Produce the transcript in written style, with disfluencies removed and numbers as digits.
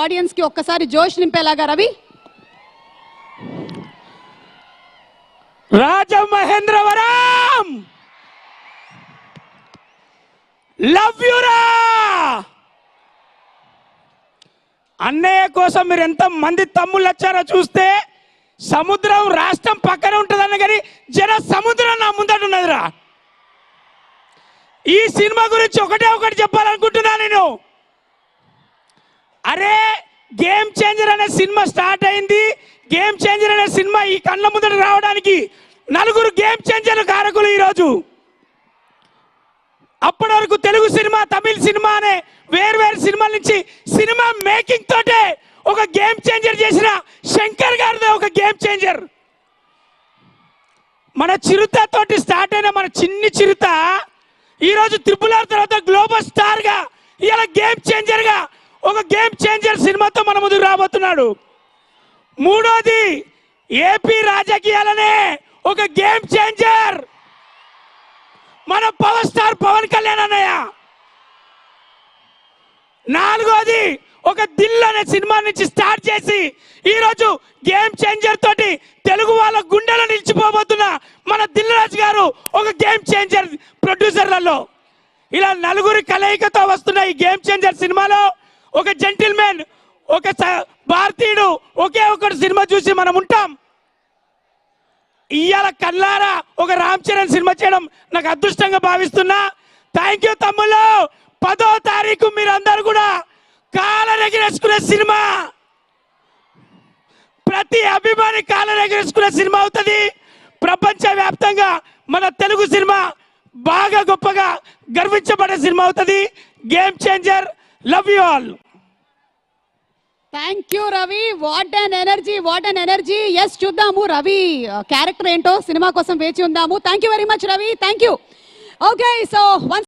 Audience కి ఒక్కసారి జోష్ నింపేలాగా రవి. రాజమహేంద్రవరం లవ్ యు రా. అన్నయ్య కోసం మీరు ఎంత మంది తమ్ముళ్ళు వచ్చారో చూస్తే సముద్రం రాష్ట్రం పక్కన ఉంటుందన్న కానీ జన సముద్రం నా ముందటున్నదిరా. ఈ సినిమా గురించి ఒకటి చెప్పాలనుకుంటున్నా నేను. అరే గేమ్ చేంజర్ అనే సినిమా స్టార్ట్ అయింది. గేమ్ చేంజర్ అనే సినిమా ఈ కళ్ళ ముందట రావడానికి నలుగురు గేమ్ చేంజర్లు కారకులు ఈరోజు. అప్పటి వరకు తెలుగు సినిమా, తమిళ సినిమా అనే వేరు సినిమాల నుంచి సినిమా మేకింగ్ తోటే ఒక గేమ్ చేంజర్ చేసిన శంకర్ గారిదే ఒక గేమ్ చేంజర్. మన చిరుత తోటి స్టార్ట్ అయిన మన చిన్ని చిరుత ఈరోజు RRR తర్వాత గ్లోబల్ స్టార్ గా ఇలా గేమ్ చేంజర్ గా ఒక గేమ్ చేంజర్ సినిమాతో మన ముందుకు రాబోతున్నాడు. మూడోది ఏపీ రాజకీయాలనే ఒక గేమ్ చేంజర్ మన పవర్ స్టార్ పవన్ కళ్యాణ్ అన్నయ్య. నాలుగోది ఒక దిల్ అనే సినిమా నుంచి స్టార్ట్ చేసి ఈరోజు గేమ్ చేంజర్ తోటి తెలుగు వాళ్ళ గుండెలో నిలిచిపోబోతున్న మన దిల్ రాజు గారు ఒక గేమ్ చేంజర్ ప్రొడ్యూసర్లలో. ఇలా నలుగురి కలయికతో వస్తున్న ఈ గేమ్ చేంజర్ సినిమాలో ఒక జెంటిల్మెన్, ఒక భారతీయుడు ఒకే ఒకటి సినిమా చూసి మనం ఉంటాం. ఇవాళ కల్లారా ఒక రామ్ చరణ్ సినిమా చేయడం నాకు అదృష్టంగా భావిస్తున్నా. థ్యాంక్ యూ తమ్ముళ్ళు. 10వ తారీఖు మీరందరూ కూడా కాలరెగరేసుకునే సినిమా, ప్రతి అభిమాని కాలరెగరేసుకునే సినిమా అవుతుంది. ప్రపంచ వ్యాప్తంగా మన తెలుగు సినిమా బాగా గొప్పగా గర్వించబడే సినిమా అవుతుంది. Game changer. Love you all. Thank you Ravi. What an energy. Yes, చూద్దాము రవి క్యారెక్టర్ ఏంటో. సినిమా కోసం వేచి ఉందాము. Thank you very much Ravi. Thank you. Okay, so